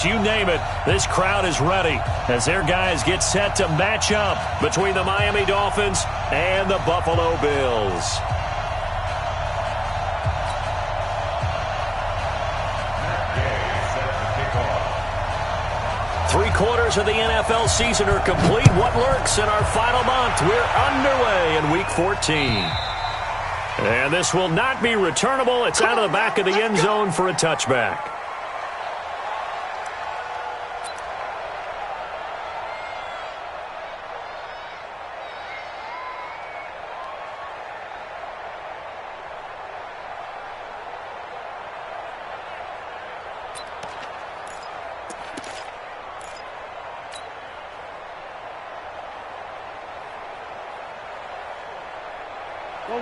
You name it, this crowd is ready as their guys get set to match up between the Miami Dolphins and the Buffalo Bills. Three-quarters of the NFL season are complete. What lurks in our final month? We're underway in Week 14. And this will not be returnable. It's out of the back of the end zone for a touchback.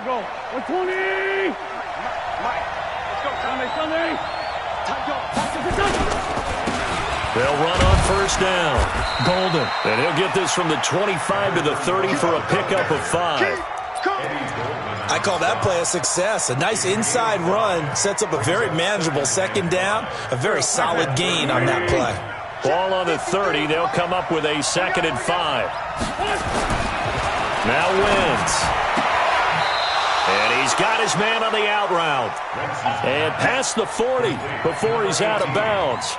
Go. 120! Mike, let's go. Sunday. They'll run on first down. Golden. And he'll get this from the 25 to the 30 for a pickup of 5. I call that play a success. A nice inside run sets up a very manageable second down. A very solid gain on that play. Ball on the 30. They'll come up with a 2nd and 5. Now Wentz. And he's got his man on the out route. And past the 40 before he's out of bounds.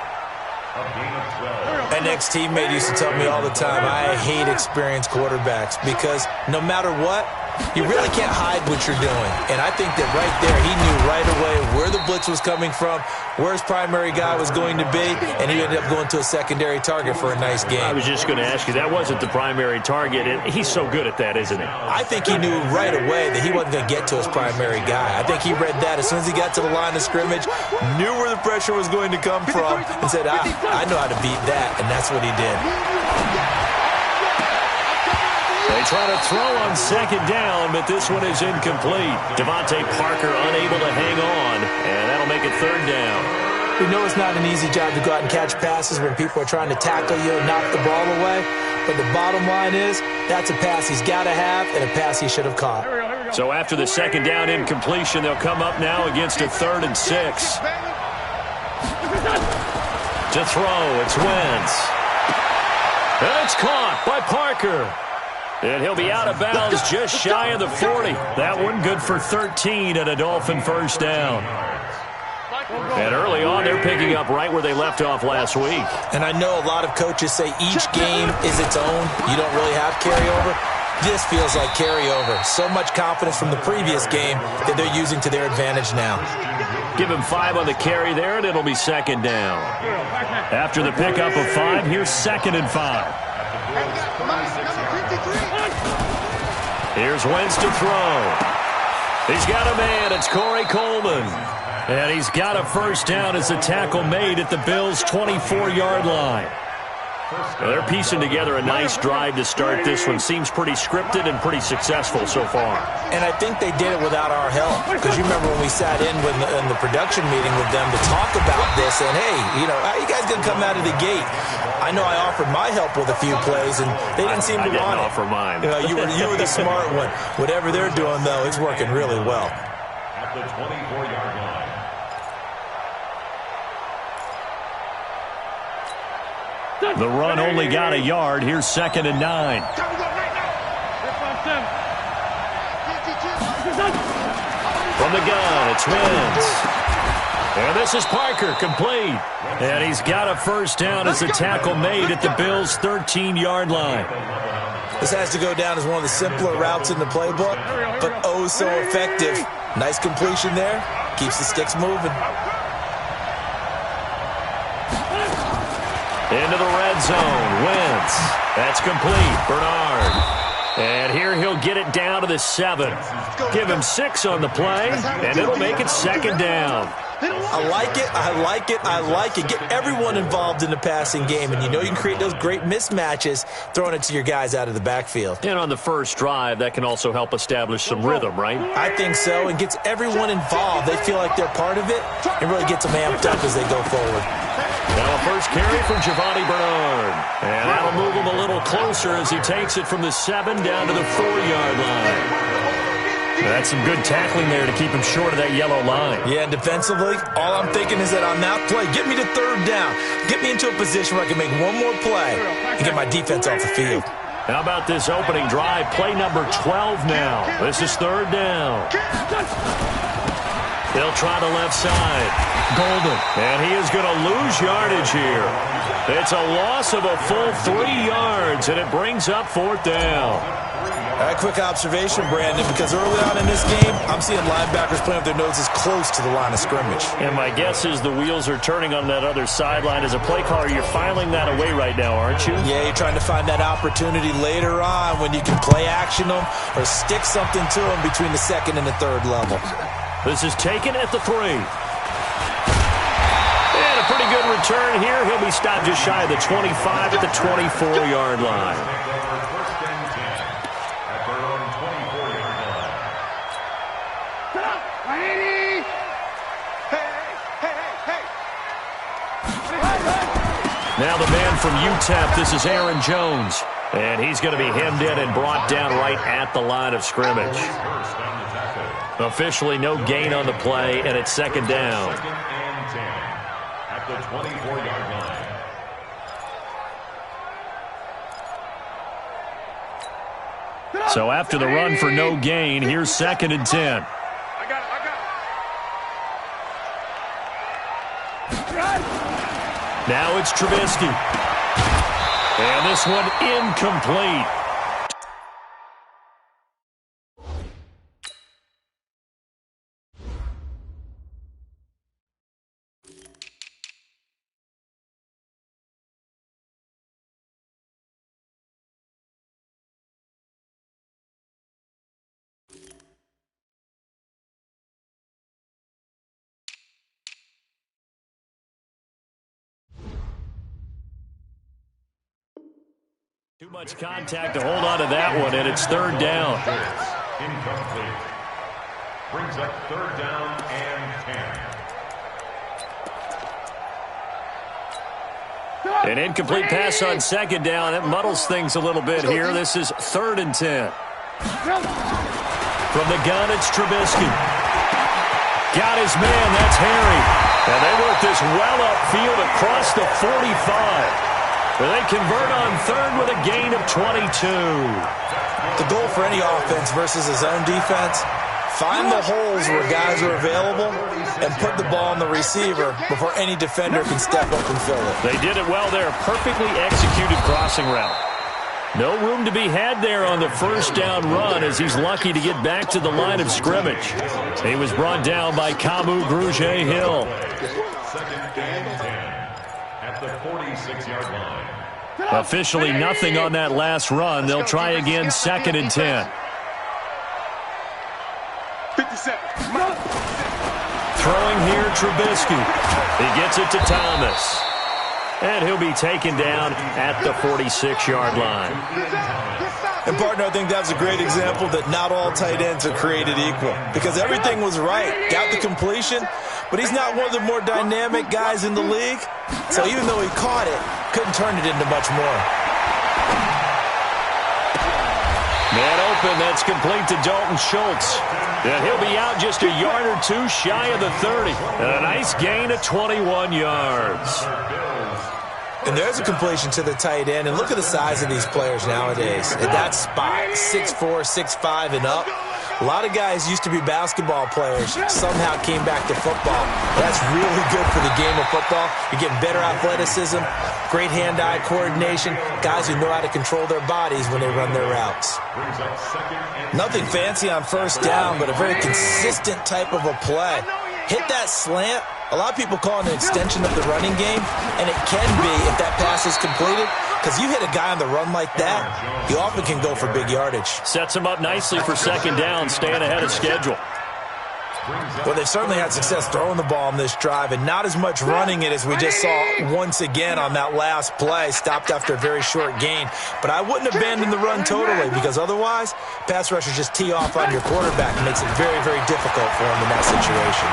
An ex-teammate used to tell me all the time, I hate experienced quarterbacks because no matter what, you really can't hide what you're doing. And I think that right there, he knew right away where the blitz was coming from, where his primary guy was going to be, and he ended up going to a secondary target for a nice game. I was just going to ask you, that wasn't the primary target, and he's so good at that, isn't he? I think he knew right away that he wasn't going to get to his primary guy. I think he read that as soon as he got to the line of scrimmage, knew where the pressure was going to come from, and said, I know how to beat that, and that's what he did. They try to throw on second down, but this one is incomplete. Devontae Parker unable to hang on, and that'll make it 3rd down. We know it's not an easy job to go out and catch passes when people are trying to tackle you and knock the ball away, but the bottom line is that's a pass he's got to have and a pass he should have caught. So after the second down incompletion, they'll come up now against a 3rd and 6. To throw, it's Wentz. And it's caught by Parker. And he'll be out of bounds just shy of the 40. That one good for 13 and a Dolphin first down. And early on, they're picking up right where they left off last week. And I know a lot of coaches say each game is its own. You don't really have carryover. This feels like carryover. So much confidence from the previous game that they're using to their advantage now. Give him 5 on the carry there, and it'll be 2nd down. After the pickup of 5, here's 2nd and 5. Here's Wentz to throw. He's got a man. It's Corey Coleman. And he's got a first down as the tackle made at the Bills' 24-yard line. Well, they're piecing together a nice drive to start this one. Seems pretty scripted and pretty successful so far. And I think they did it without our help. Because you remember when we sat in the production meeting with them to talk about this. And, hey, how you guys going to come out of the gate? I know I offered my help with a few plays, and they didn't seem to want it. I didn't offer mine. You were the smart one. Whatever they're doing, though, it's working really well. At the 24-yard line. The run only got a yard. Here's 2nd and 9. From the gun, it's Wentz. And this is Parker, complete. And he's got a first down as the tackle made at the Bills' 13-yard line. This has to go down as one of the simpler routes in the playbook, but oh so effective. Nice completion there. Keeps the sticks moving. Into the red zone. Wentz. That's complete. Bernard. And here he'll get it down to the 7. Give him 6 on the play, and it'll make it 2nd down. I like it. I like it. I like it. Get everyone involved in the passing game, and you can create those great mismatches throwing it to your guys out of the backfield. And on the first drive, that can also help establish some rhythm, right? I think so, and gets everyone involved. They feel like they're part of it, and really gets them amped up as they go forward. Now a first carry from Giovanni Bernard. And that'll move him a little closer as he takes it from the 7 down to the 4-yard line. That's some good tackling there to keep him short of that yellow line. Yeah, and defensively, all I'm thinking is that on that play, get me to third down. Get me into a position where I can make one more play and get my defense off the field. How about this opening drive? Play number 12 now. This is third down. They'll try the left side. Golden. And he is going to lose yardage here. It's a loss of a full 3 yards, and it brings up fourth down. A quick observation, Brandon, because early on in this game, I'm seeing linebackers playing with their noses close to the line of scrimmage. And my guess is the wheels are turning on that other sideline. As a play caller, you're filing that away right now, aren't you? Yeah, you're trying to find that opportunity later on when you can play action them or stick something to them between the second and the third level. This is taken at the 3. And a pretty good return here. He'll be stopped just shy of the 25 at the 24-yard line. Now the man from UTEP, this is Aaron Jones. And he's going to be hemmed in and brought down right at the line of scrimmage. Officially no gain on the play, and it's second down. Second and 10 at the 24-yard line. So after the run for no gain, here's second and 10. Now it's Trubisky. And this one incomplete. Too much contact to hold on to that one, and it's third down. Incomplete. Brings up third down and 10. An incomplete pass on second down. That muddles things a little bit here. This is third and 10. From the gun, it's Trubisky. Got his man. That's Harry. And they work this well upfield across the 45. They convert on third with a gain of 22. The goal for any offense versus his own defense, find the holes where guys are available and put the ball on the receiver before any defender can step up and fill it. They did it well there. Perfectly executed crossing route. No room to be had there on the first down run as he's lucky to get back to the line of scrimmage. He was brought down by Kamu Grugier-Hill. Second and 10 at the 46-yard line. Officially nothing on that last run. They'll try again second and 10. 57. Throwing here, Trubisky. He gets it to Thomas. And he'll be taken down at the 46-yard line. And, partner, I think that's a great example that not all tight ends are created equal. Because everything was right. Got the completion, but he's not one of the more dynamic guys in the league. So even though he caught it, couldn't turn it into much more. Man open, that's complete to Dalton Schultz. And he'll be out just a yard or two shy of the 30. And a nice gain of 21 yards. And there's a completion to the tight end. And look at the size of these players nowadays. At that spot, 6'4", 6'5", and up. A lot of guys used to be basketball players, somehow came back to football. That's really good for the game of football. You're getting better athleticism, great hand-eye coordination, guys who know how to control their bodies when they run their routes. Nothing fancy on first down, but a very consistent type of a play. Hit that slant. A lot of people call it an extension of the running game, and it can be if that pass is completed, because you hit a guy on the run like that, you often can go for big yardage. Sets him up nicely for second down, staying ahead of schedule. Well, they've certainly had success throwing the ball on this drive, and not as much running it as we just saw once again on that last play, stopped after a very short gain. But I wouldn't abandon the run totally, because otherwise, pass rushers just tee off on your quarterback and makes it very, very difficult for him in that situation.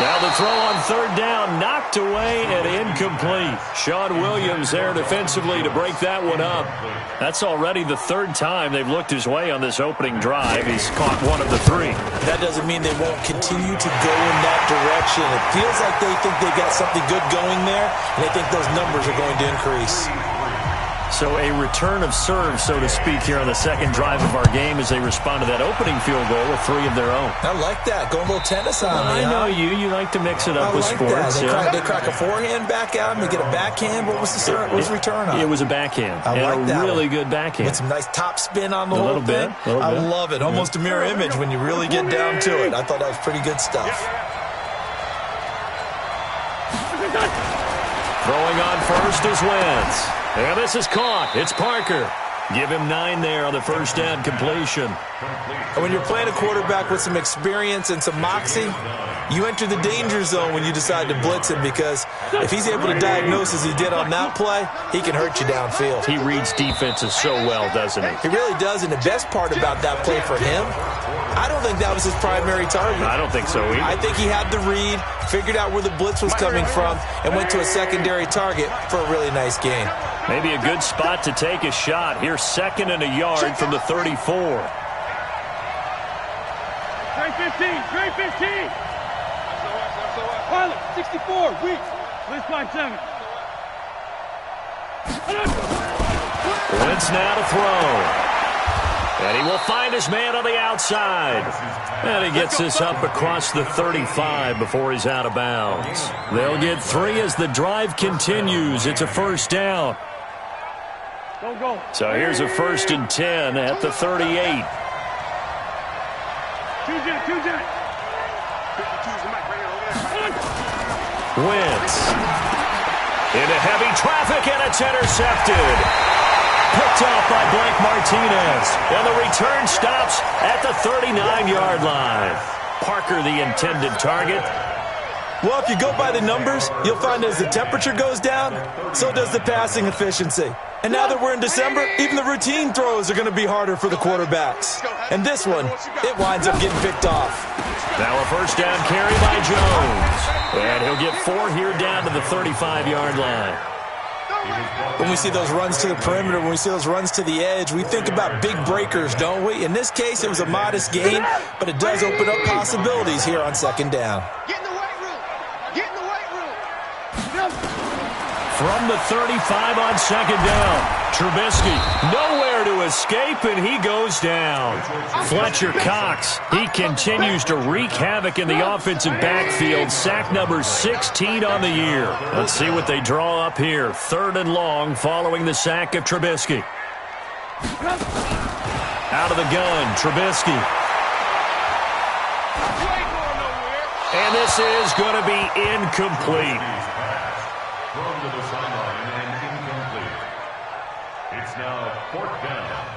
Now the throw on third down, knocked away and incomplete. Sean Williams there defensively to break that one up. That's already the third time they've looked his way on this opening drive. He's caught one of the three. That doesn't mean they won't continue to go in that direction. It feels like they think they got something good going there, and they think those numbers are going to increase. So a return of serve, so to speak, here on the second drive of our game as they respond to that opening field goal with three of their own. I like that. Going a little tennis on me, I know you. You like to mix it up with like sports. That. They crack a forehand back out and they get a backhand. What was the return on? It was a backhand. I like that. Really good backhand. With some nice top spin on the whole thing. I love it. Almost a mirror image when you really get down to it. I thought that was pretty good stuff. Throwing on first is Wentz. And this is caught. It's Parker. Give him 9 there on the first down completion. And when you're playing a quarterback with some experience and some moxie, you enter the danger zone when you decide to blitz him, because if he's able to diagnose as he did on that play, he can hurt you downfield. He reads defenses so well, doesn't he? He really does, and the best part about that play for him, I don't think that was his primary target. I don't think so either. I think he had the read, figured out where the blitz was coming from, and went to a secondary target for a really nice gain. Maybe a good spot to take a shot. Here's 2nd and a yard from the 34. Straight 15, straight 15. Pilot, 64, weak. Let's 5-7. Wentz now to throw. And he will find his man on the outside. And he gets this up across the 35 before he's out of bounds. They'll get 3 as the drive continues. It's a first down. Go. So here's a 1st and 10 at the 38. Two jet. Wentz into heavy traffic, and it's intercepted. Picked off by Blake Martinez. And the return stops at the 39-yard line. Parker, the intended target. Well, if you go by the numbers, you'll find as the temperature goes down, so does the passing efficiency. And now that we're in December, even the routine throws are going to be harder for the quarterbacks. And this one, it winds up getting picked off. Now a first down carry by Jones. And he'll get 4 here down to the 35-yard line. When we see those runs to the perimeter, when we see those runs to the edge, we think about big breakers, don't we? In this case, it was a modest gain, but it does open up possibilities here on 2nd down. Get in the weight room. Get in the weight room. From the 35 on 2nd down, Trubisky nowhere to escape, and he goes down. Fletcher Cox, he continues to wreak havoc in the offensive backfield. Sack number 16 on the year. Let's see what they draw up here. 3rd and long following the sack of Trubisky. Out of the gun, Trubisky. And this is going to be incomplete. Thrown to the sideline and incomplete. It's now 4th down.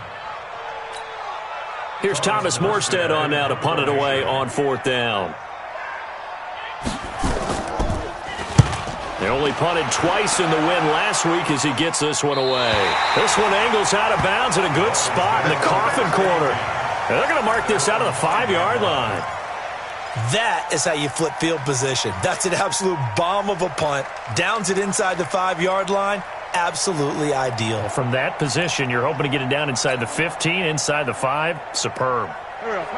Here's Thomas Morstead on now to punt it away on 4th down. They only punted twice in the win last week as he gets this one away. This one angles out of bounds in a good spot in the coffin corner. And they're going to mark this out of the 5-yard line. That is how you flip field position. That's an absolute bomb of a punt. Downs it inside the 5-yard line. Absolutely ideal. From that position, you're hoping to get it down inside the 15, inside the 5. Superb.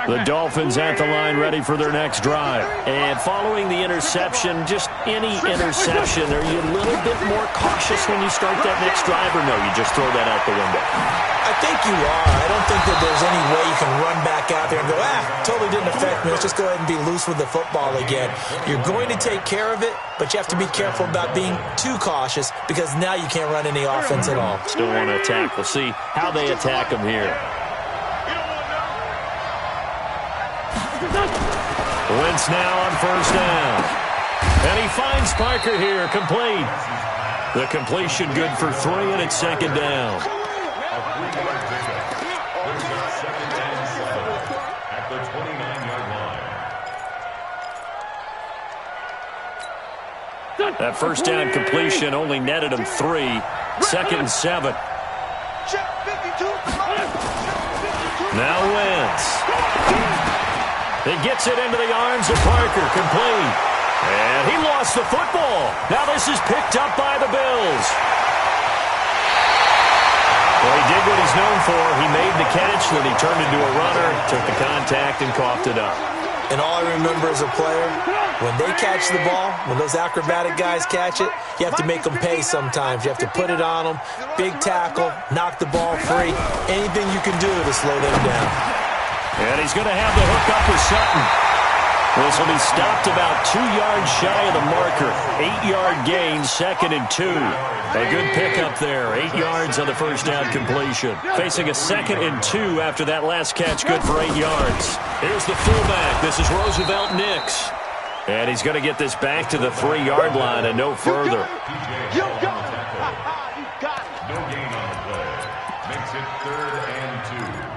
The Dolphins at the line ready for their next drive. And following the interception, just any interception, are you a little bit more cautious when you start that next drive, or no, you just throw that out the window? I think you are. I don't think that there's any way you can run back out there and go, totally didn't affect me. Let's just go ahead and be loose with the football again. You're going to take care of it, but you have to be careful about being too cautious, because now you can't run any offense at all. Still want to attack. We'll see how they attack them here. Wentz now on 1st down. And he finds Parker here, complete. The completion good for 3, and it's 2nd down. At the 29-yard line. That first down completion only netted him 3. 2nd and 7. Now Wentz. He gets it into the arms of Parker, complete. And he lost the football. Now this is picked up by the Bills. Well, he did what he's known for. He made the catch, then he turned into a runner, took the contact, and coughed it up. And all I remember as a player, when they catch the ball, when those acrobatic guys catch it, you have to make them pay sometimes. You have to put it on them, big tackle, knock the ball free, anything you can do to slow them down. And he's going to have the hook up with Sutton. This will be stopped about 2 yards shy of the marker. 8-yard gain, 2nd and 2. A good pickup there. 8 yards on the first down completion. Facing a 2nd and 2 after that last catch, good for 8 yards. Here's the fullback. This is Roosevelt Nix. And he's going to get this back to the 3-yard line and no further. You got it. You got it. No gain on the play. Makes it 3rd and 2.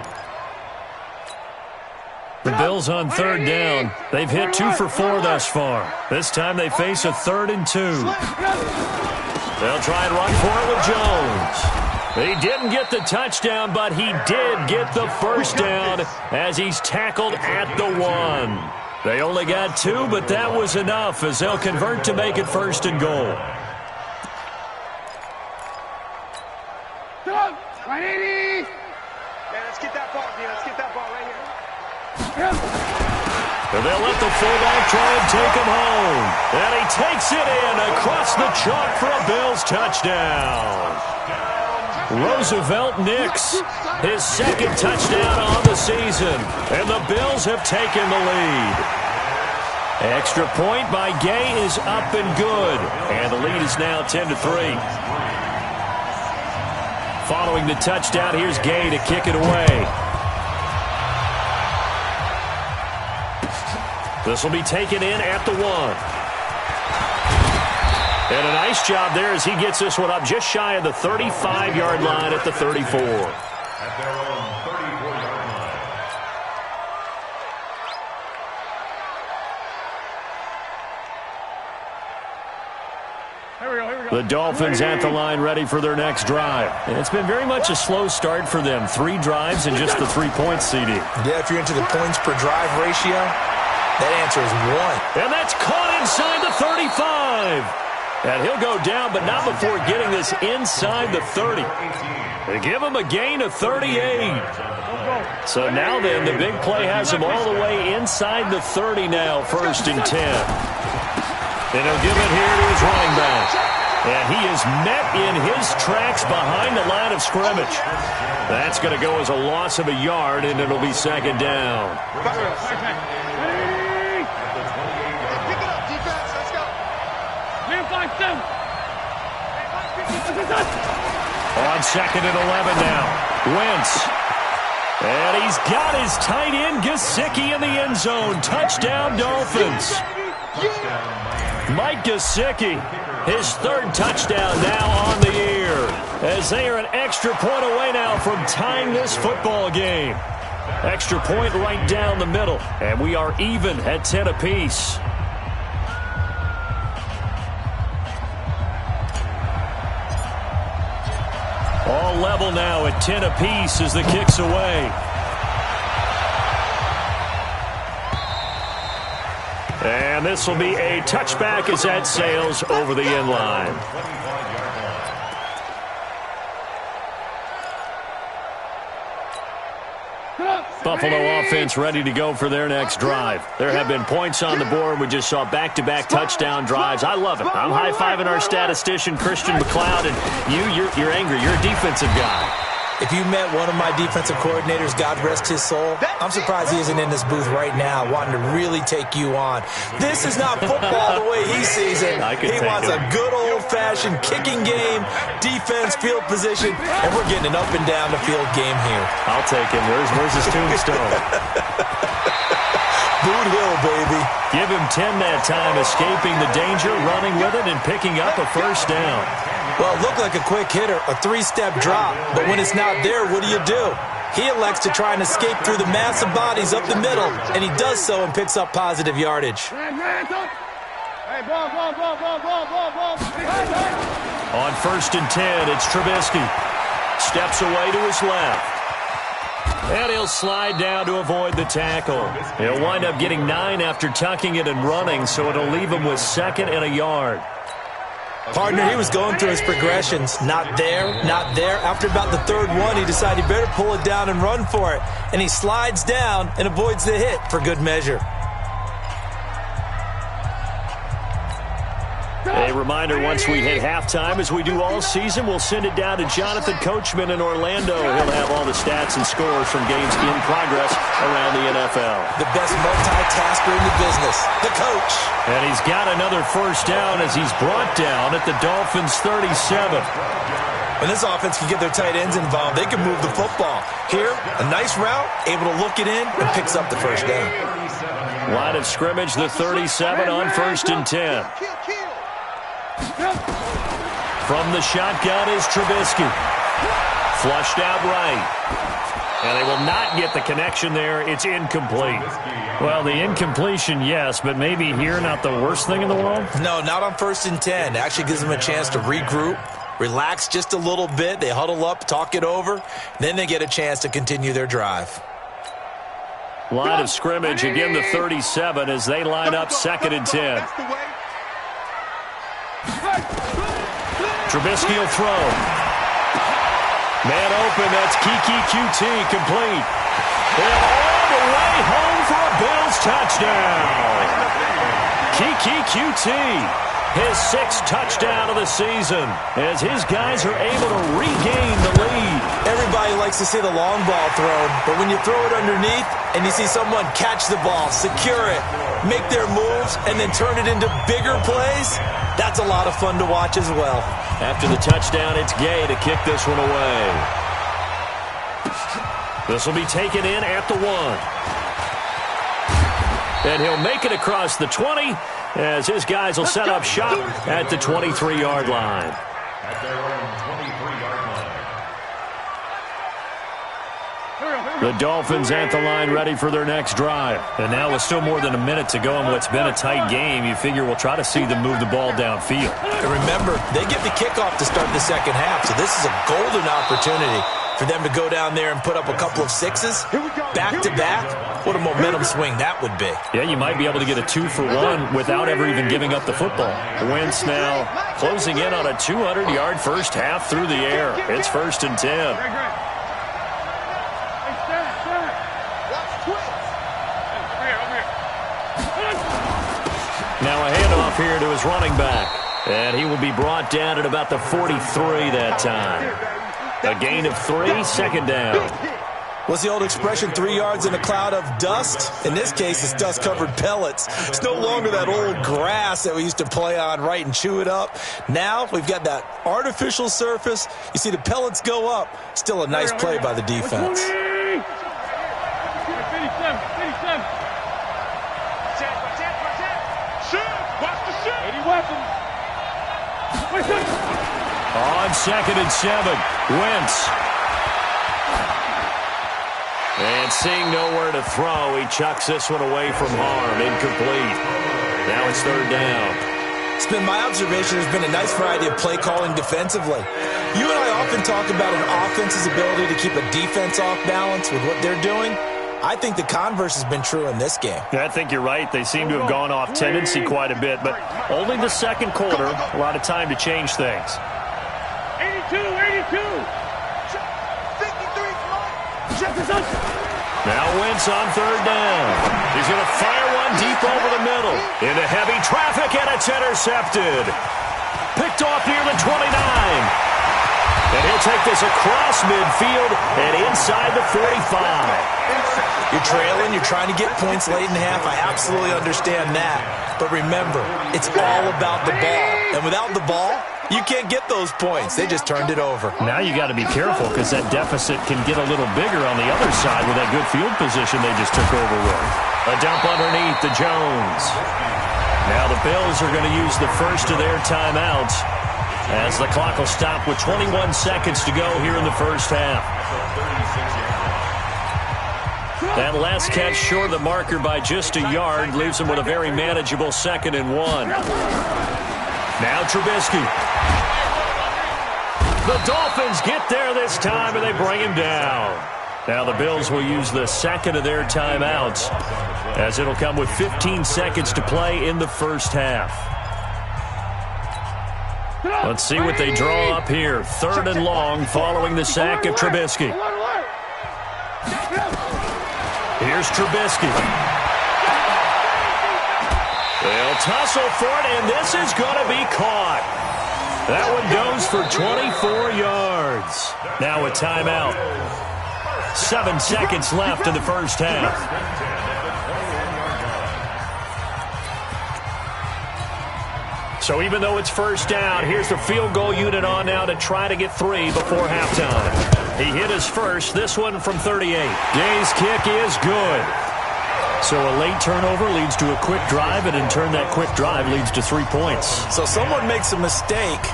The Bills on 3rd down. They've hit 2 for 4 thus far. This time they face a 3rd and 2. They'll try and run for it with Jones. He didn't get the touchdown, but he did get the first down as he's tackled at the 1. They only got 2, but that was enough as they'll convert to make it 1st and goal. Let's get that ball, man. Let's get that ball right here. And they'll let the fullback try and take him home. And he takes it in across the chalk for a Bills touchdown. Roosevelt Nix, his 2nd touchdown on the season. And the Bills have taken the lead. Extra point by Gay is up and good. And the lead is now 10-3. Following the touchdown, here's Gay to kick it away. This will be taken in at the 1. And a nice job there as he gets this one up just shy of the 35-yard line at the 34. At their own 34-yard line. Here we go. The Dolphins at the line ready for their next drive. And it's been very much a slow start for them. 3 drives and just the 3-point CD. Yeah, if you're into the points per drive ratio, that answer is 1. And that's caught inside the 35. And he'll go down, but not before getting this inside the 30. They give him a gain of 38. So now then, the big play has him all the way inside the 30 now, 1st and 10. And he'll give it here to his running back. And he is met in his tracks behind the line of scrimmage. That's going to go as a loss of a yard, and it'll be 2nd down. On 2nd and 11 now. Wentz. And he's got his tight end Gesicki in the end zone. Touchdown, Dolphins. Mike Gesicki, his 3rd touchdown now on the year. As they are an extra point away now from tying this football game. Extra point right down the middle. And we are even at 10 apiece. All level now at 10 apiece as the kick's away. And this will be a touchback as that sails over the end line. Buffalo offense ready to go for their next drive. There have been points on the board. We just saw back-to-back touchdown drives. I love it. I'm high-fiving our statistician, Christian McLeod, and you're angry. You're a defensive guy. If you met one of my defensive coordinators, God rest his soul, I'm surprised he isn't in this booth right now wanting to really take you on. This is not football the way he sees it. He wants a good old-fashioned kicking game, defense, field position, and we're getting an up and down the field game here. I'll take him. Where's his tombstone? Boot Hill, baby. Give him 10 that time, escaping the danger, running with it, and picking up a first down. Well, it looked like a quick hitter, a 3-step drop, but when it's not there, what do? He elects to try and escape through the massive bodies up the middle, and he does so and picks up positive yardage. Hey, ball. On 1st and 10, it's Trubisky. Steps away to his left. And he'll slide down to avoid the tackle. He'll wind up getting 9 after tucking it and running, so it'll leave him with 2nd and a yard. Partner, he was going through his progressions. Not there, not there. After about the 3rd one, he decided he better pull it down and run for it. And he slides down and avoids the hit for good measure. A reminder, once we hit halftime, as we do all season, we'll send it down to Jonathan Coachman in Orlando. He'll have all the stats and scores from games in progress around the NFL. The best multitasker in the business, the coach. And he's got another first down as he's brought down at the Dolphins' 37. When this offense can get their tight ends involved, they can move the football. Here, a nice route, able to look it in, and picks up the first down. Line of scrimmage, the 37 on 1st and 10. From the shotgun is Trubisky. Flushed out right. And they will not get the connection there. It's incomplete. Well, the incompletion, yes, but maybe here not the worst thing in the world? No, not on 1st and 10. It actually gives them a chance to regroup, relax just a little bit. They huddle up, talk it over. Then they get a chance to continue their drive. Line of scrimmage, again the 37 as they line up 2nd and 10. Trubisky will throw. Man open, that's Kiki QT, complete. And all the way home for a Bills touchdown. Kiki QT, his 6th touchdown of the season, as his guys are able to regain the lead. Everybody likes to see the long ball thrown, but when you throw it underneath and you see someone catch the ball, secure it, make their moves, and then turn it into bigger plays, that's a lot of fun to watch as well. After the touchdown, it's Gay to kick this one away. This will be taken in at the 1. And he'll make it across the 20 as his guys will set up shop at the 23-yard line. At their own 23-yard line. The Dolphins at the line ready for their next drive. And now with still more than a minute to go in what's been a tight game, you figure we'll try to see them move the ball downfield. And remember, they get the kickoff to start the 2nd half, so this is a golden opportunity for them to go down there and put up a couple of 6s back-to-back. What a momentum swing that would be. Yeah, you might be able to get a 2-for-1 without ever even giving up the football. Wentz now closing in on a 200-yard first half through the air. It's 1st and 10. Now a handoff here to his running back. And he will be brought down at about the 43 that time. A gain of 3, 2nd down. What's the old expression, 3 yards in a cloud of dust? In this case, it's dust-covered pellets. It's no longer that old grass that we used to play on, right, and chew it up. Now we've got that artificial surface. You see the pellets go up. Still a nice play by the defense. On 2nd and 7, Wentz. And seeing nowhere to throw, he chucks this one away from harm. Incomplete. Now it's 3rd down. It's been my observation there's been a nice variety of play calling defensively. You and I often talk about an offense's ability to keep a defense off balance with what they're doing. I think the converse has been true in this game. Yeah, I think you're right. They seem to have gone off tendency quite a bit, but only the 2nd quarter, a lot of time to change things. 82. Now Wentz on 3rd down. He's going to fire one deep over the middle. Into heavy traffic, and it's intercepted. Picked off near the 29. And he'll take this across midfield and inside the 45. You're trailing, you're trying to get points late in the half. I absolutely understand that. But remember, it's all about the ball. And without the ball, you can't get those points. They just turned it over. Now you got to be careful because that deficit can get a little bigger on the other side with that good field position they just took over with. A dump underneath to Jones. Now the Bills are going to use the first of their timeouts as the clock will stop with 21 seconds to go here in the first half. That last catch short of the marker by just a yard leaves him with a very manageable 2nd and 1. Now Trubisky. The Dolphins get there this time, and they bring him down. Now the Bills will use the second of their timeouts, as it'll come with 15 seconds to play in the first half. Let's see what they draw up here. 3rd and long following the sack of Trubisky. Here's Trubisky. They'll tussle for it, and this is going to be caught. That one goes for 24 yards. Now a timeout. 7 seconds left in the first half. So even though it's first down, here's the field goal unit on now to try to get 3 before halftime. He hit his first, this one from 38. Gay's kick is good. So a late turnover leads to a quick drive, and in turn that quick drive leads to 3 points. So someone makes a mistake,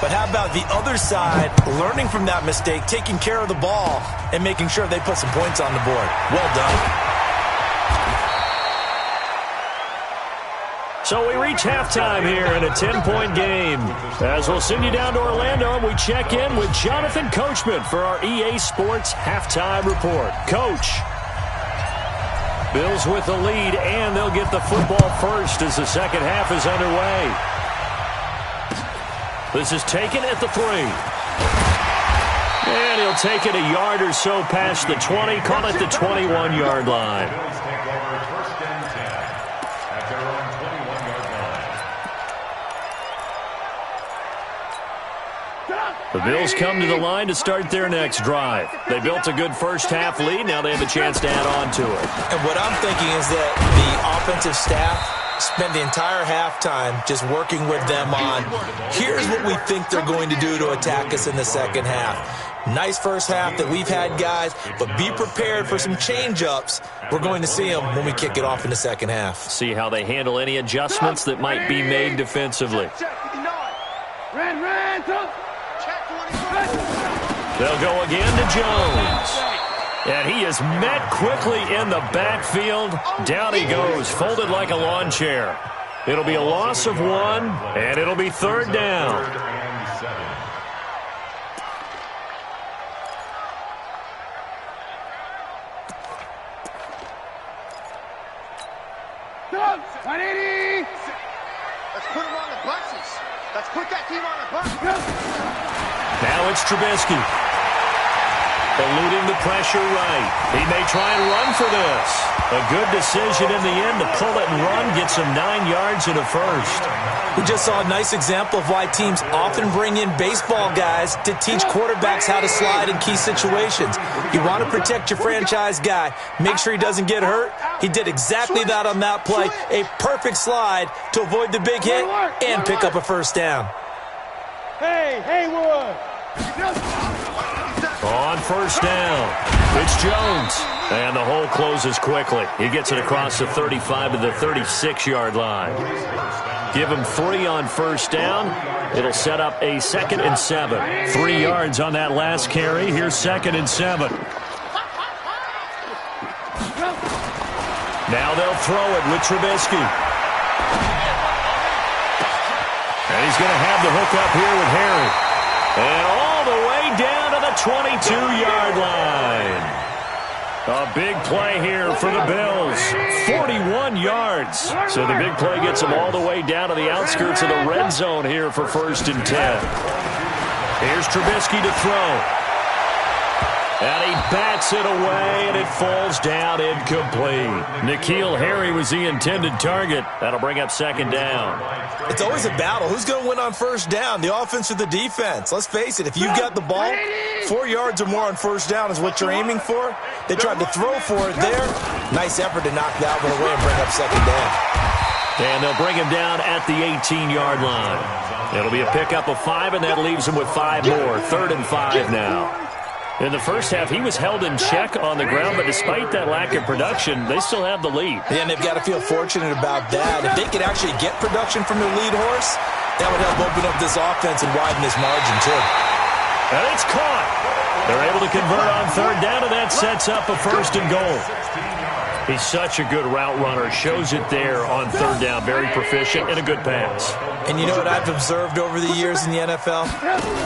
but how about the other side learning from that mistake, taking care of the ball, and making sure they put some points on the board? Well done. So we reach halftime here in a 10-point game. As we'll send you down to Orlando, and we check in with Jonathan Coachman for our EA Sports Halftime Report. Coach. Bills with the lead, and they'll get the football first as the second half is underway. This is taken at the 3. And he'll take it a yard or so past the 20, call it the 21-yard line. Bills take over 1st and 10 at their own 21-yard line. The Bills come to the line to start their next drive. They built a good first half lead. Now they have a chance to add on to it. And what I'm thinking is that the offensive staff spend the entire halftime just working with them on, here's what we think they're going to do to attack us in the second half. Nice first half that we've had, guys, but be prepared for some change-ups. We're going to see them when we kick it off in the second half. See how they handle any adjustments that might be made defensively. They'll go again to Jones. And he is met quickly in the backfield. Down he goes, folded like a lawn chair. It'll be a loss of 1, and it'll be 3rd down. 3rd and 7. Let's put him on the buses. Let's put that team on the bus. Now it's Trubisky. Eluding the pressure right. He may try and run for this. A good decision in the end to pull it and run, gets him 9 yards and a first. We just saw a nice example of why teams often bring in baseball guys to teach quarterbacks how to slide in key situations. You want to protect your franchise guy. Make sure he doesn't get hurt. He did exactly that on that play. A perfect slide to avoid the big hit and pick up a first down. Hey, Haywood. On first down, it's Jones. And the hole closes quickly. He gets it across the 35 to the 36-yard line. Give him 3 on first down. It'll set up a 2nd and 7. 3 yards on that last carry. Here's 2nd and 7. Now they'll throw it with Trubisky. And he's going to have the hook up here with Harry. And all the way down to the 22-yard line. A big play here for the Bills. 41 yards. So the big play gets them all the way down to the outskirts of the red zone here for 1st and 10. Here's Trubisky to throw. And he bats it away, and it falls down incomplete. N'Keal Harry was the intended target. That'll bring up 2nd down. It's always a battle. Who's going to win on first down, the offense or the defense? Let's face it, if you've got the ball, 4 yards or more on first down is what you're aiming for. They tried to throw for it there. Nice effort to knock that one away and bring up 2nd down. And they'll bring him down at the 18-yard line. It'll be a pickup of 5, and that leaves him with 5 more. 3rd and 5 now. In the first half, he was held in check on the ground, but despite that lack of production, they still have the lead. Yeah, and they've got to feel fortunate about that. If they could actually get production from their lead horse, that would help open up this offense and widen this margin, too. And it's caught. They're able to convert on 3rd down, and that sets up a 1st and goal. He's such a good route runner. Shows it there on 3rd down. Very proficient and a good pass. And you know what I've observed over the years in the NFL?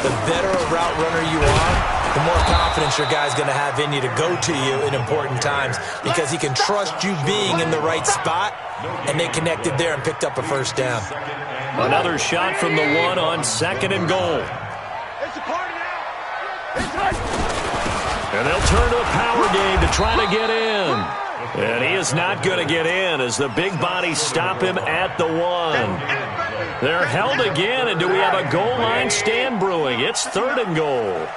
The better a route runner you are, the more confidence your guy's going to have in you to go to you in important times because he can trust you being in the right spot, and they connected there and picked up a first down. Another shot from the one on 2nd and goal. It's a party now. And they'll turn to a power game to try to get in. And he is not going to get in as the big bodies stop him at the 1. They're held again, and do we have a goal line stand brewing? It's 3rd and goal.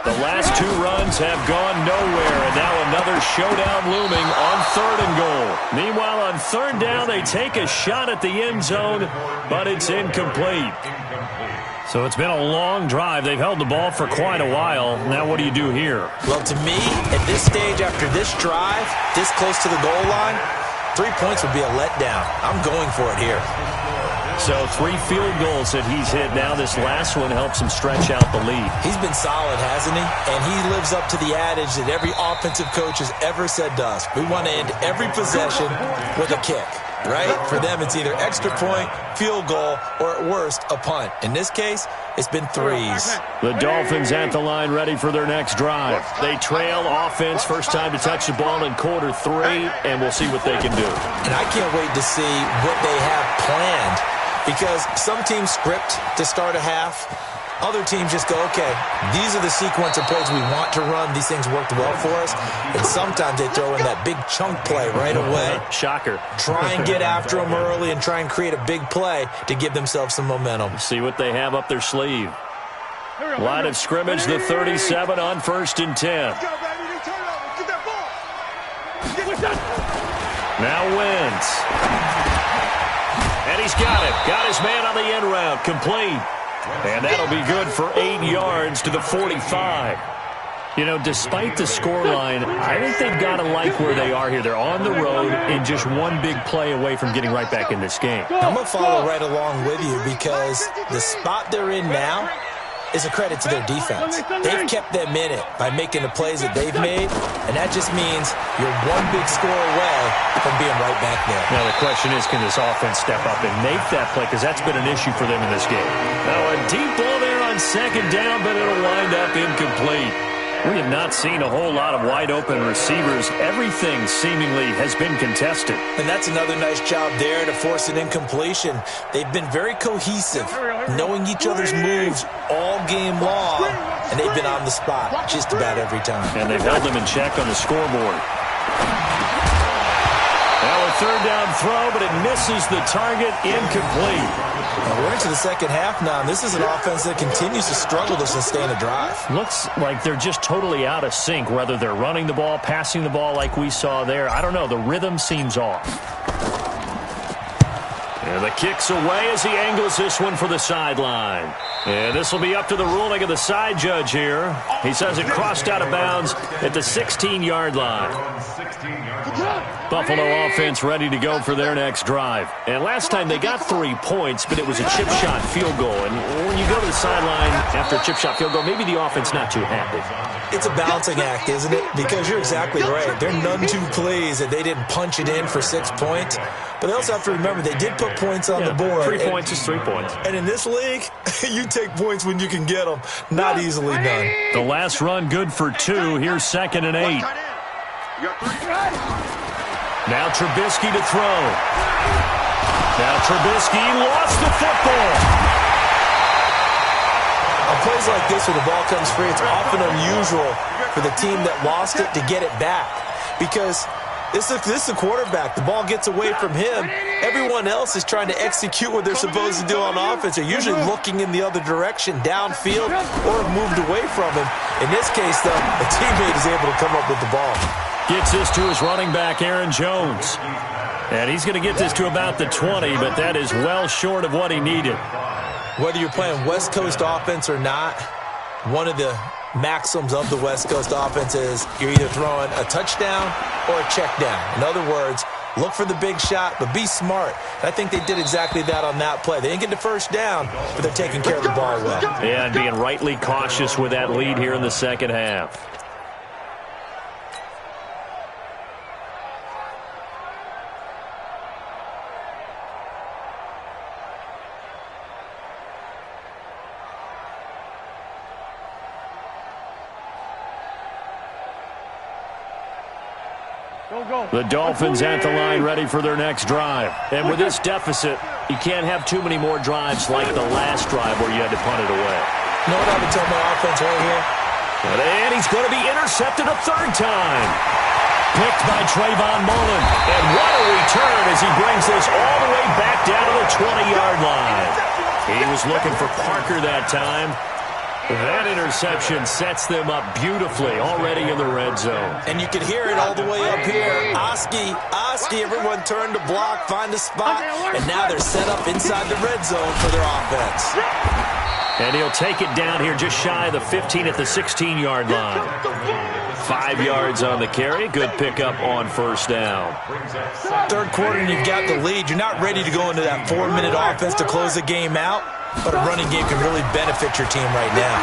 The last 2 runs have gone nowhere, and now another showdown looming on 3rd and goal. Meanwhile, on 3rd down, they take a shot at the end zone, but it's incomplete. So it's been a long drive. They've held the ball for quite a while. Now what do you do here? Well, to me, at this stage after this drive, this close to the goal line, 3 points would be a letdown. I'm going for it here. So 3 field goals that he's hit now. This last one helps him stretch out the lead. He's been solid, hasn't he? And he lives up to the adage that every offensive coach has ever said to us. We want to end every possession with a kick, right? For them, it's either extra point, field goal, or at worst, a punt. In this case, it's been 3s. The Dolphins at the line ready for their next drive. They trail offense, first time to touch the ball in quarter 3, and we'll see what they can do. And I can't wait to see what they have planned. Because some teams script to start a half. Other teams just go, okay, these are the sequence of plays we want to run. These things worked well for us. And sometimes they throw in that big chunk play right away. Shocker. Try and get after them early and try and create a big play to give themselves some momentum. See what they have up their sleeve. Line of scrimmage, the 37 on 1st and 10. Now Wentz. And he's got it. Got his man on the end route. Complete. And that'll be good for 8 yards to the 45. You know, despite the scoreline, I think they've got to like where they are here. They're on the road and just one big play away from getting right back in this game. I'm going to follow right along with you because the spot they're in now is a credit to their defense. They've kept them in it by making the plays that they've made, and that just means you're one big score away from being right back there. Now the question is, can this offense step up and make that play? Because that's been an issue for them in this game. Now a deep ball there on 2nd down, but it'll wind up incomplete. We have not seen a whole lot of wide-open receivers. Everything seemingly has been contested. And that's another nice job there to force an incompletion. They've been very cohesive, knowing each other's moves all game long, and they've been on the spot just about every time. And they've held them in check on the scoreboard. Now a 3rd down throw, but it misses the target, incomplete. Now we're into the second half now, and this is an offense that continues to struggle to sustain a drive. Looks like they're just totally out of sync, whether they're running the ball, passing the ball like we saw there. I don't know. The rhythm seems off. And the kick's away as he angles this one for the sideline. And this will be up to the ruling of the side judge here. He says it crossed out of bounds at the 16-yard line. Buffalo offense ready to go for their next drive. And last time they got 3 points, but it was a chip shot field goal. And when you go to the sideline after a chip shot field goal, maybe the offense not too happy. It's a balancing act, isn't it? Because you're exactly right. They're none too pleased that they didn't punch it in for 6 points. But they also have to remember they did put points on the board. 3 points is 3 points. And in this league, you take points when you can get them. Not easily done. The last run good for 2. Here's 2nd and 8. Now Trubisky to throw. Now Trubisky lost the football. On plays like this where the ball comes free, it's often unusual for the team that lost it to get it back. Because this is the quarterback. The ball gets away from him. Everyone else is trying to execute what they're supposed to do on offense. They're usually looking in the other direction, downfield, or have moved away from him. In this case, though, the teammate is able to come up with the ball. Gets this to his running back, Aaron Jones. And he's going to get this to about the 20, but that is well short of what he needed. Whether you're playing West Coast offense or not, one of the maxims of the West Coast offense is you're either throwing a touchdown or a check down. In other words, look for the big shot, but be smart. And I think they did exactly that on that play. They didn't get the first down, but they're taking care of the ball well. Yeah, and being rightly cautious with that lead here in the second half. The Dolphins at the line ready for their next drive. And with this deficit, you can't have too many more drives like the last drive where you had to punt it away. You know what I would tell my offense right here? And he's going to be intercepted a third time. Picked by Trayvon Mullen. And what a return as he brings this all the way back down to the 20-yard line. He was looking for Parker that time. That interception sets them up beautifully already in the red zone. And you can hear it all the way up here. Oski, everyone turned to block, find a spot, and now they're set up inside the red zone for their offense. And he'll take it down here just shy of the 15 at the 16-yard line. 5 yards on the carry. Good pickup on first down. Third quarter and you've got the lead. You're not ready to go into that 4-minute offense to close the game out, but a running game can really benefit your team right now.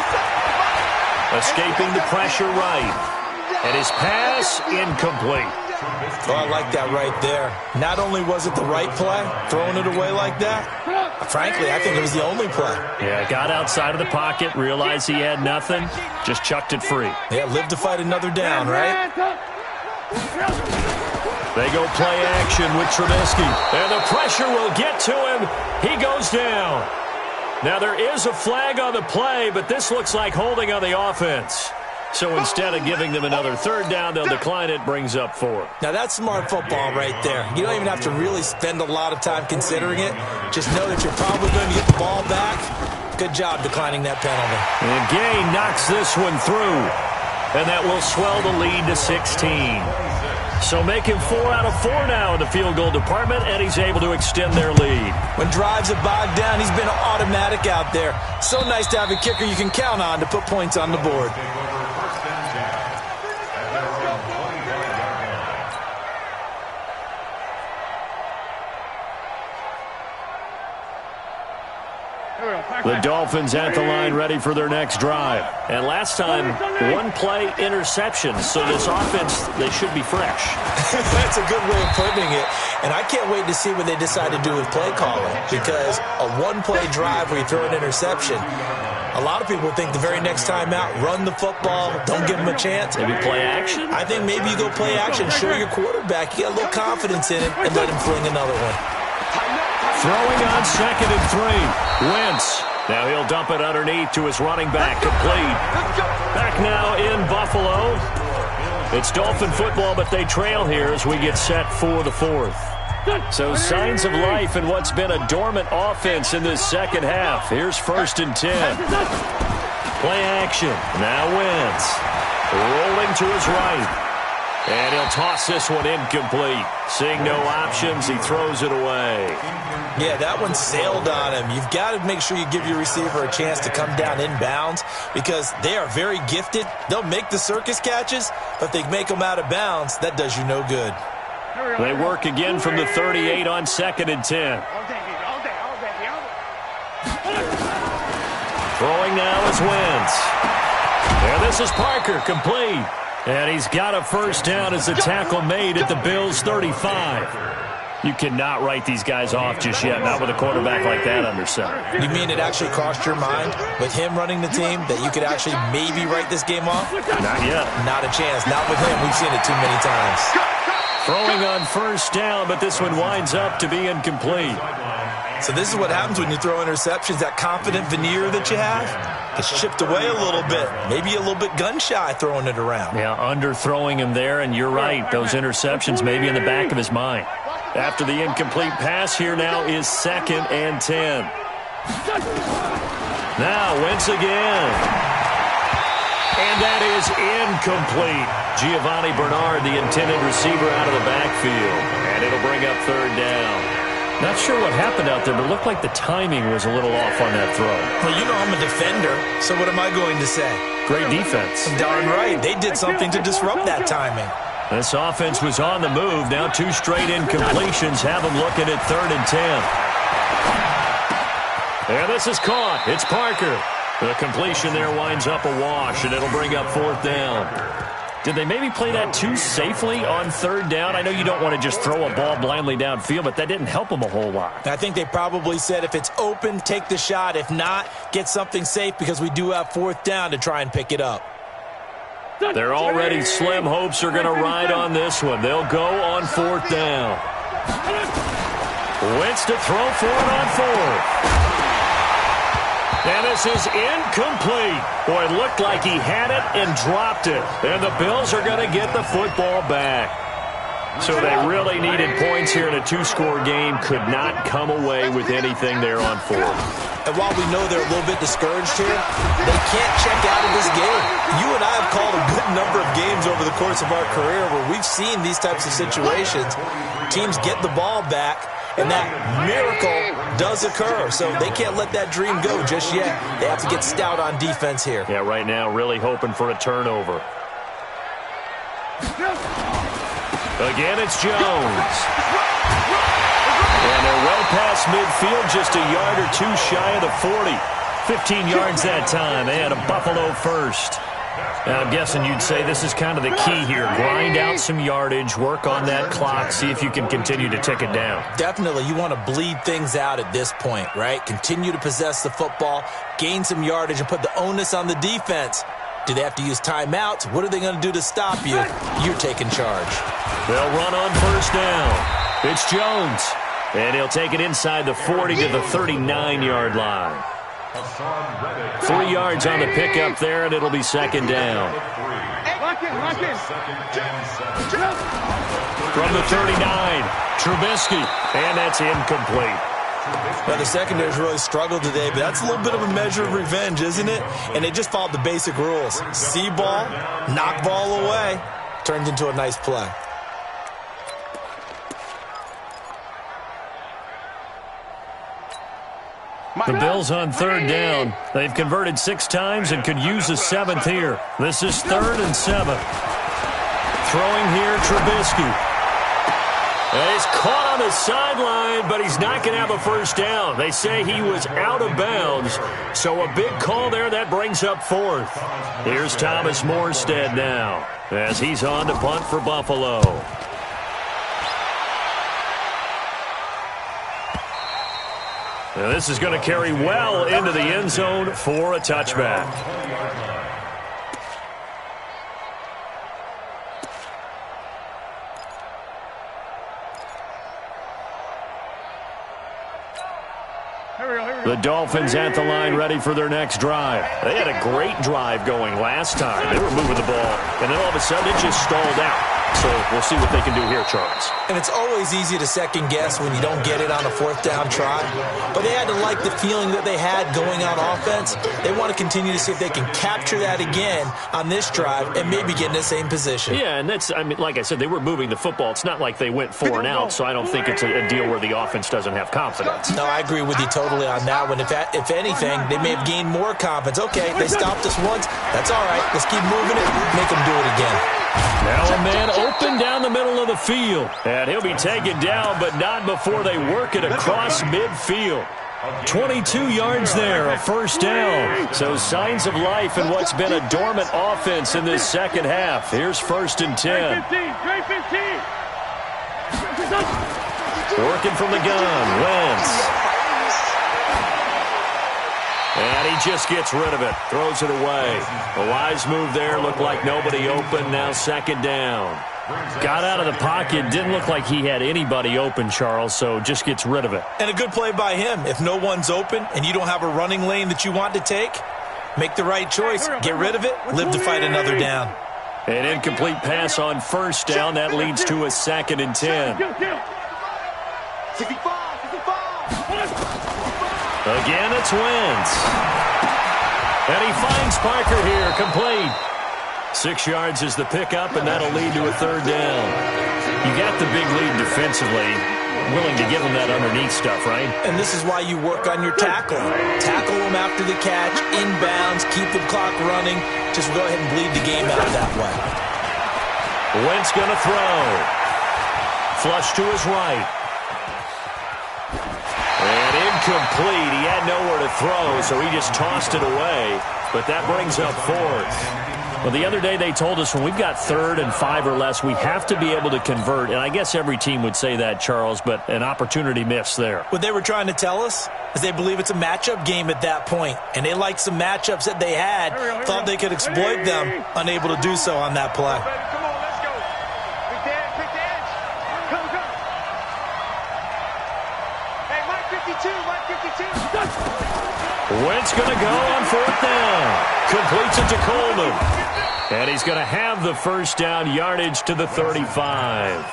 Escaping the pressure right. And his pass incomplete. Oh, I like that right there. Not only was it the right play, throwing it away like that, frankly, I think it was the only play. Yeah, got outside of the pocket, realized he had nothing, just chucked it free. Yeah, live to fight another down, right? They go play action with Trubisky. And the pressure will get to him. He goes down. Now, there is a flag on the play, but this looks like holding on the offense. So instead of giving them another third down, they'll decline it, brings up 4. Now, that's smart football right there. You don't even have to really spend a lot of time considering it. Just know that you're probably going to get the ball back. Good job declining that penalty. And Gay knocks this one through. And that will swell the lead to 16. So making 4 out of 4 now in the field goal department, and he's able to extend their lead. When drives are bogged down, he's been automatic out there. So nice to have a kicker you can count on to put points on the board. The Dolphins at the line ready for their next drive. And last time, 1-play interception. So this offense, they should be fresh. That's a good way of putting it. And I can't wait to see what they decide to do with play calling. Because a 1-play drive where you throw an interception, a lot of people think the very next time out, run the football, don't give them a chance. Maybe play action? I think maybe you go play action, show your quarterback, you got a little confidence in him, and let him fling another one. Throwing on 2nd and 3. Wentz. Now he'll dump it underneath to his running back, complete. Back now in Buffalo. It's Dolphin football, but they trail here as we get set for the 4th. So signs of life in what's been a dormant offense in this second half. Here's 1st and 10. Play action. Now Wentz. Rolling to his right. And he'll toss this one incomplete. Seeing no options, he throws it away. Yeah, that one sailed on him. You've got to make sure you give your receiver a chance to come down inbounds because they are very gifted. They'll make the circus catches, but if they make them out of bounds, that does you no good. They work again from the 38 on 2nd and 10. Throwing now is Wentz. And this is Parker, complete. And he's got a first down as the tackle made at the Bills' 35. You cannot write these guys off just yet, not with a quarterback like that under center. You mean it actually crossed your mind with him running the team that you could actually maybe write this game off? Not yet. Not a chance. Not with him. We've seen it too many times. Throwing on first down, but this one winds up to be incomplete. So this is what happens when you throw interceptions. That confident veneer that you have gets chipped away a little bit. Maybe a little bit gun-shy throwing it around. Yeah, underthrowing him there, and you're right. Those interceptions may be in the back of his mind. After the incomplete pass, here now is 2nd and 10. Now, Wentz again. And that is incomplete. Giovanni Bernard, the intended receiver, out of the backfield. And it'll bring up 3rd down. Not sure what happened out there, but it looked like the timing was a little off on that throw. Well, you know I'm a defender, so what am I going to say? Great defense. Darn right. They did something to disrupt that timing. This offense was on the move. Now 2 straight incompletions have them looking at 3rd and 10. And this is caught. It's Parker. The completion there winds up a wash, and it'll bring up 4th down. Did they maybe play that too safely on 3rd down? I know you don't want to just throw a ball blindly downfield, but that didn't help them a whole lot. I think they probably said if it's open, take the shot. If not, get something safe because we do have 4th down to try and pick it up. Their already slim hopes are going to ride on this one. They'll go on 4th down. Wentz to throw for it on 4th. And this is incomplete. Boy, it looked like he had it and dropped it. And the Bills are going to get the football back. So they really needed points here in a 2-score game. Could not come away with anything there on 4th. And while we know they're a little bit discouraged here, they can't check out of this game. You and I have called a good number of games over the course of our career where we've seen these types of situations. Teams get the ball back, and that miracle does occur. So they can't let that dream go just yet. They have to get stout on defense here. Yeah, right now really hoping for a turnover. Again, it's Jones. And they're well past midfield, just a yard or two shy of the 40. 15 yards that time. They had a Buffalo first. And I'm guessing you'd say this is kind of the key here. Grind out some yardage, work on that clock, see if you can continue to tick it down. Definitely. You want to bleed things out at this point, right? Continue to possess the football, gain some yardage, and put the onus on the defense. Do they have to use timeouts? What are they going to do to stop you? You're taking charge. They'll run on 1st down. It's Jones. And he'll take it inside the 40 to the 39-yard line. 3 yards on the pickup there, and it'll be 2nd down. From the 39, Trubisky, and that's incomplete. Now, the secondary's really struggled today, but that's a little bit of a measure of revenge, isn't it? And they just followed the basic rules. See ball, knock ball away, turns into a nice play. The Bills on 3rd down. They've converted 6 times and could use a 7th here. This is 3rd and 7. Throwing here, Trubisky. And he's caught on the sideline, but he's not going to have a 1st down. They say he was out of bounds, so a big call there. That brings up 4th. Here's Thomas Morstead now as he's on to punt for Buffalo. Now this is going to carry well into the end zone for a touchback. The Dolphins at the line ready for their next drive. They had a great drive going last time. They were moving the ball, and then all of a sudden it just stalled out. So we'll see what they can do here, Charles. And it's always easy to second guess when you don't get it on a 4th down try. But they had to like the feeling that they had going on offense. They want to continue to see if they can capture that again on this drive and maybe get in the same position. Yeah, and that's, I mean, like I said, they were moving the football. It's not like they went 4 and out, so I don't think it's a deal where the offense doesn't have confidence. No, I agree with you totally on that one. If anything, they may have gained more confidence. Okay, they stopped us once. That's all right. Let's keep moving it. Make them do it again. Now a man open down the middle of the field. And he'll be taken down, but not before they work it across midfield. 22 yards there, a 1st down. So signs of life in what's been a dormant offense in this second half. Here's 1st and 10. Working from the gun, Wentz. And he just gets rid of it, throws it away. A wise move there, looked like nobody open, now 2nd down. Got out of the pocket, didn't look like he had anybody open, Charles, so just gets rid of it. And a good play by him. If no one's open and you don't have a running lane that you want to take, make the right choice, get rid of it, live to fight another down. An incomplete pass on 1st down, that leads to a 2nd and 10. 65. Again, it's Wentz. And he finds Parker here, complete. 6 yards is the pickup, and that'll lead to a 3rd down. You got the big lead defensively. Willing to give him that underneath stuff, right? And this is why you work on your tackling. Tackle them after the catch, inbounds, keep the clock running. Just go ahead and bleed the game out that way. Wentz going to throw. Flush to his right. And incomplete. He had nowhere to throw, so he just tossed it away. But that brings up 4th. Well, the other day they told us when we've got 3rd and 5 or less, we have to be able to convert. And I guess every team would say that, Charles, but an opportunity missed there. What they were trying to tell us is they believe it's a matchup game at that point. And they liked some matchups that they had, thought they could exploit them, unable to do so on that play. Come on, let's go. Pick the edge. Come. Hey, Mike 52. Wentz going to go on 4th down. Completes it to Coleman. And he's going to have the first down, yardage to the 35.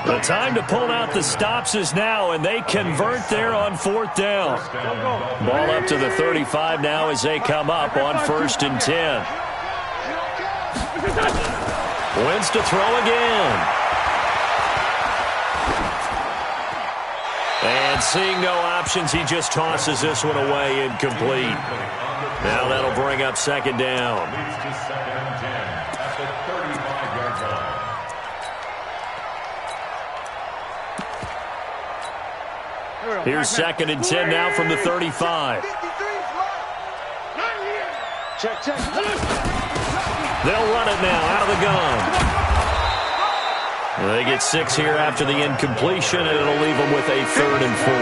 The time to pull out the stops is now, and they convert there on 4th down. Ball up to the 35 now as they come up on 1st and 10. Wentz to throw again. And seeing no options, he just tosses this one away, incomplete. Now that'll bring up 2nd down. Here's 2nd and 10 now from the 35. Check. They'll run it now out of the gun. They get 6 here after the incompletion, and it'll leave them with a 3rd and 4.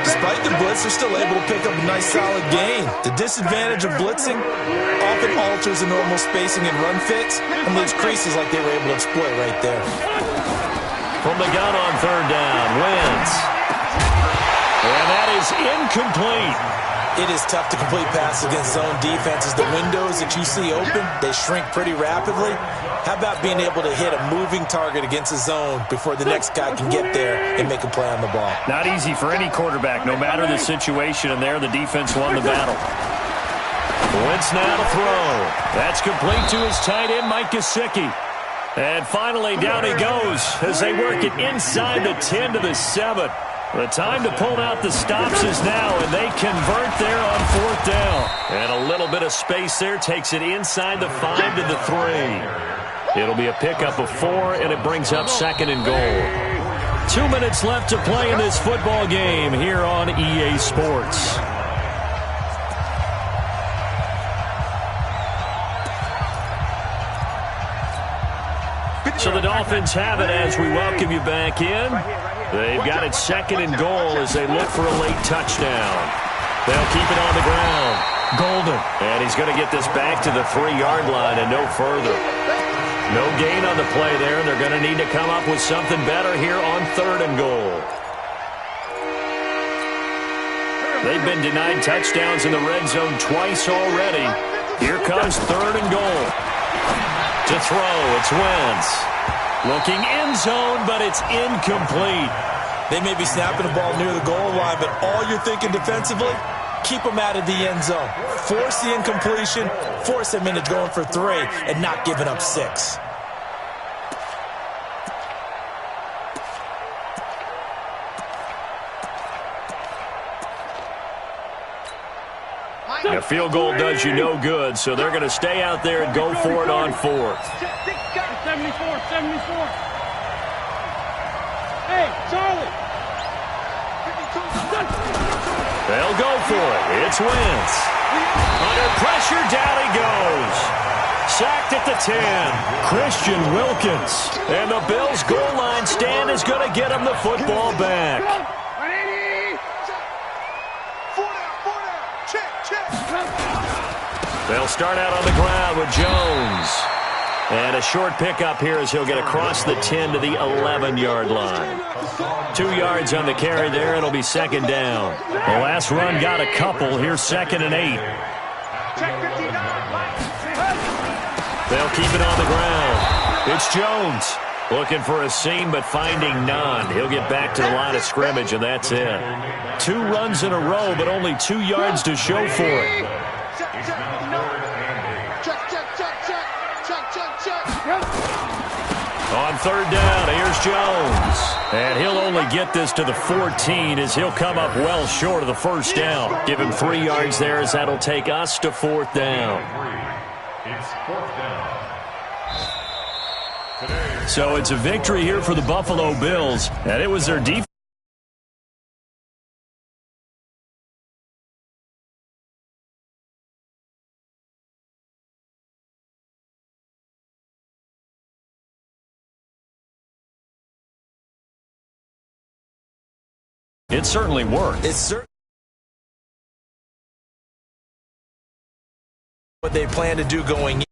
Despite the blitz, they're still able to pick up a nice solid gain. The disadvantage of blitzing often alters the normal spacing and run fits and leaves creases like they were able to exploit right there. From the gun on 3rd down, Wentz. And that is incomplete. It is tough to complete passes against zone defenses. The windows that you see open, they shrink pretty rapidly. How about being able to hit a moving target against a zone before the next guy can get there and make a play on the ball? Not easy for any quarterback, no matter the situation, and there the defense won the battle. Wentz now to throw. That's complete to his tight end, Mike Gesicki. And finally, down he goes as they work it inside the 10 to the 7. The time to pull out the stops is now, and they convert there on 4th down. And a little bit of space there takes it inside the 5 to the 3. It'll be a pickup of 4, and it brings up 2nd and goal. 2 minutes left to play in this football game here on EA Sports. So the Dolphins have it as we welcome you back in. They've got it 2nd and goal as they look for a late touchdown. They'll keep it on the ground. Golden. And he's going to get this back to the 3-yard line and no further. No gain on the play there, and they're going to need to come up with something better here on 3rd and goal. They've been denied touchdowns in the red zone twice already. Here comes 3rd and goal. To throw, it's Wentz. Looking end zone, but it's incomplete. They may be snapping the ball near the goal line, but all you're thinking defensively, keep them out of the end zone. Force the incompletion, force them into going for 3, and not giving up 6. A field goal does you no good, so they're going to stay out there and go for it on 4th. 74. Hey, Charlie. They'll go for it. It's Wentz. Under pressure, down he goes. Sacked at the 10. Christian Wilkins. And the Bills' goal line stand is going to get him the football back. They'll start out on the ground with Jones. And a short pickup here as he'll get across the 10 to the 11-yard line. 2 yards on the carry there. It'll be 2nd down. The last run got a couple. Here's 2nd and 8. They'll keep it on the ground. It's Jones. Looking for a seam, but finding none. He'll get back to the line of scrimmage, and that's it. 2 runs in a row, but only 2 yards to show for it. On 3rd down, here's Jones. And he'll only get this to the 14 as he'll come up well short of the first down. Give him 3 yards there as that'll take us to 4th down. It's 4th down. So it's a victory here for the Buffalo Bills, and it was their defense. It certainly worked. It's certainly what they plan to do going in.